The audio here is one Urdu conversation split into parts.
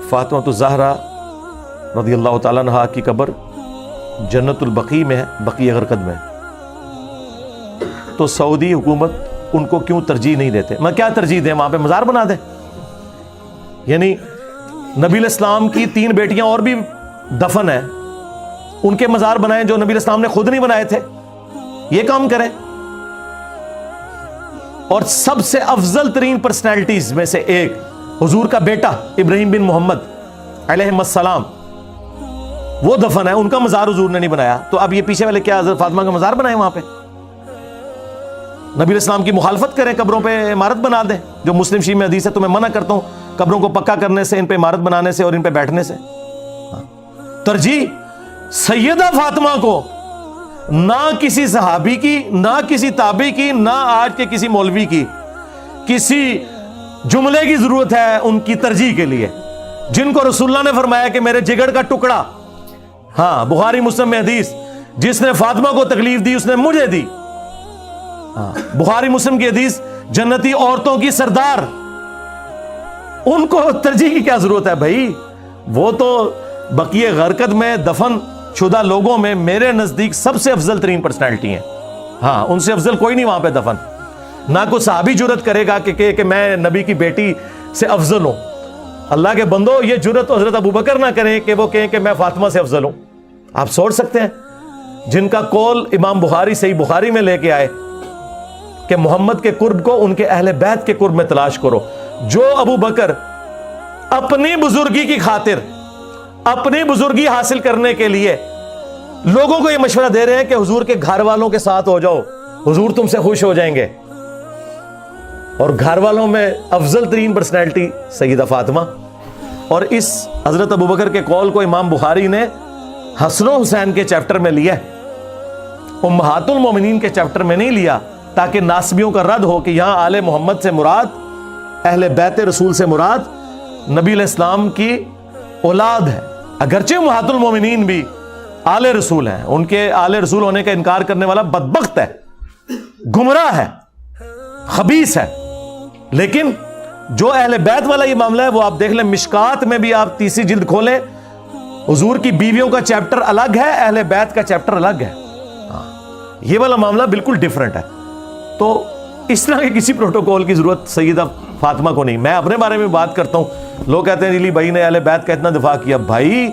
فاطمہ الزہرا رضی اللہ تعالیٰ عنہا کی قبر جنت البقیع میں ہے، بقیع غرقد میں، تو سعودی حکومت ان کو کیوں ترجیح نہیں دیتے؟ میں کیا ترجیح دیں؟ وہاں پہ مزار بنا دیں؟ یعنی نبی علیہ السلام کی 3 بیٹیاں اور بھی دفن ہیں، ان کے مزار بنائیں جو نبی علیہ السلام نے خود نہیں بنائے تھے، یہ کام کریں۔ اور سب سے افضل ترین پرسنالٹیز میں سے ایک حضور کا بیٹا ابراہیم بن محمد علیہ السلام، وہ دفن ہے، ان کا مزار حضور نے نہیں بنایا، تو اب یہ پیچھے والے کیا حضرت فاطمہ کا مزار بنائیں وہاں پہ؟ نبی علیہ السلام کی مخالفت کریں، قبروں پہ عمارت بنا دیں، جو مسلم شریف میں حدیث ہے، تو میں منع کرتا ہوں قبروں کو پکا کرنے سے، ان پہ عمارت بنانے سے اور ان پہ بیٹھنے سے۔ ترجیح سیدہ فاطمہ کو نہ کسی صحابی کی، نہ کسی تابعی کی، نہ آج کے کسی مولوی کی کسی جملے کی ضرورت ہے ان کی ترجیح کے لیے، جن کو رسول اللہ نے فرمایا کہ میرے جگر کا ٹکڑا، ہاں بخاری مسلم میں حدیث، جس نے فاطمہ کو تکلیف دی اس نے مجھے دی، بخاری مسلم کی حدیث، جنتی عورتوں کی سردار، ان کو ترجیح کی کیا ضرورت ہے بھائی؟ وہ تو بقیع غرقد میں دفن شدہ لوگوں میں میرے نزدیک سب سے افضل ترین پرسنالٹی ہیں، ہاں ان سے افضل کوئی نہیں وہاں پہ دفن۔ نہ کوئی صحابی جرت کرے گا کہ میں نبی کی بیٹی سے افضل ہوں۔ اللہ کے بندو، یہ جرت حضرت ابوبکر نہ کریں کہ وہ کہیں کہ میں فاطمہ سے افضل ہوں۔ آپ سوچ سکتے ہیں، جن کا قول امام بخاری صحیح بخاری میں لے کے آئے کہ محمد کے قرب کو ان کے اہل بیت کے قرب میں تلاش کرو۔ جو ابو بکر اپنی بزرگی کی خاطر، اپنی بزرگی حاصل کرنے کے لیے لوگوں کو یہ مشورہ دے رہے ہیں کہ حضور کے گھر والوں کے ساتھ ہو جاؤ، حضور تم سے خوش ہو جائیں گے، اور گھر والوں میں افضل ترین پرسنالٹی سیدہ فاطمہ۔ اور اس حضرت ابوبکر کے قول کو امام بخاری نے حسن و حسین کے چیپٹر میں لیا، امہات المومنین کے چیپٹر میں نہیں لیا، تاکہ ناسبیوں کا رد ہو کہ یہاں آل محمد سے مراد، اہل بیت رسول سے مراد نبی علیہ السلام کی اولاد ہے۔ اگرچہ امہات المومنین بھی آل رسول ہیں، ان کے آل رسول ہونے کا انکار کرنے والا بدبخت ہے، گمراہ ہے، خبیث ہے، لیکن جو اہل بیت والا یہ معاملہ ہے وہ آپ دیکھ لیں، مشکات میں بھی آپ 30 جلد کھولیں، حضور کی بیویوں کا چیپٹر الگ ہے، اہل بیت کا چیپٹر الگ ہے، یہ والا معاملہ بالکل ڈیفرنٹ ہے۔ تو اس طرح کے کسی پروٹوکول کی ضرورت سیدہ فاطمہ کو نہیں۔ میں اپنے بارے میں بات کرتا ہوں، لوگ کہتے ہیں علی بھائی نے اہل بیت کا اتنا دفاع کیا، بھائی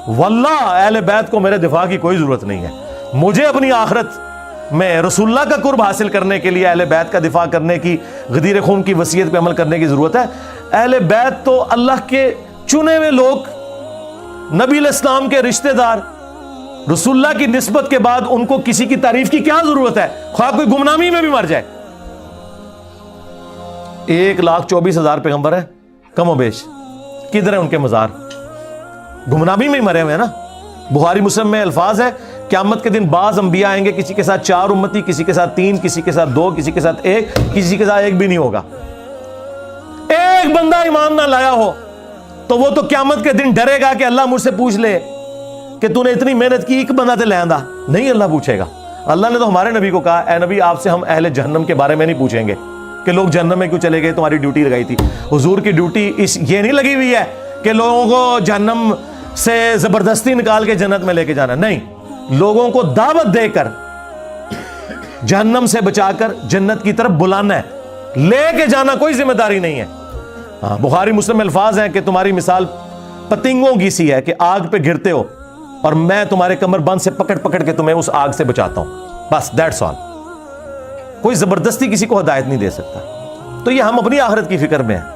واللہ اہل بیت کو میرے دفاع کی کوئی ضرورت نہیں ہے۔ مجھے اپنی آخرت میں رسول اللہ کا قرب حاصل کرنے کے لیے اہل بیت کا دفاع کرنے کی، غدیر خون کی وصیت پہ عمل کرنے کی ضرورت ہے۔ اہل بیت تو اللہ کے چنے ہوئے لوگ، نبی علیہ السلام کے رشتہ دار، رسول اللہ کی نسبت کے بعد ان کو کسی کی تعریف کی کیا ضرورت ہے؟ خواہ کوئی گمنامی میں بھی مر جائے۔ 1,24,000 پیغمبر ہیں کم و بیش، کدھر ہیں ان کے مزار؟ گمنامی میں ہی مرے ہوئے ہیں نا۔ بخاری مسلم میں الفاظ ہے، قیامت کے دن بعض انبیاء آئیں گے، کسی کے ساتھ 4 امتی، کسی کے ساتھ 3، کسی کے ساتھ 2، کسی کے ساتھ 1، کسی کے ساتھ 1 بھی نہیں ہوگا۔ ایک بندہ ایمان نہ لایا ہو تو وہ تو قیامت کے دن ڈرے گا کہ اللہ مجھ سے پوچھ لے کہ تو نے اتنی محنت کی، ایک بندہ تے لے آندا نہیں، اللہ پوچھے گا۔ اللہ نے تو ہمارے نبی کو کہا، اے نبی آپ سے ہم اہل جہنم کے بارے میں نہیں پوچھیں گے کہ لوگ جہنم میں کیوں چلے گئے، تمہاری ڈیوٹی لگائی تھی۔ حضور کی ڈیوٹی یہ نہیں لگی ہوئی ہے کہ لوگوں کو جہنم سے زبردستی نکال کے جنت میں لے کے جانا، نہیں، لوگوں کو دعوت دے کر جہنم سے بچا کر جنت کی طرف بلانا ہے، لے کے جانا کوئی ذمہ داری نہیں ہے۔ ہاں بخاری مسلم میں الفاظ ہیں کہ تمہاری مثال پتنگوں کی سی ہے کہ آگ پہ گرتے ہو اور میں تمہارے کمر بند سے پکڑ پکڑ کے تمہیں اس آگ سے بچاتا ہوں، بس دیٹس آل۔ کوئی زبردستی کسی کو ہدایت نہیں دے سکتا۔ تو یہ ہم اپنی آخرت کی فکر میں ہیں۔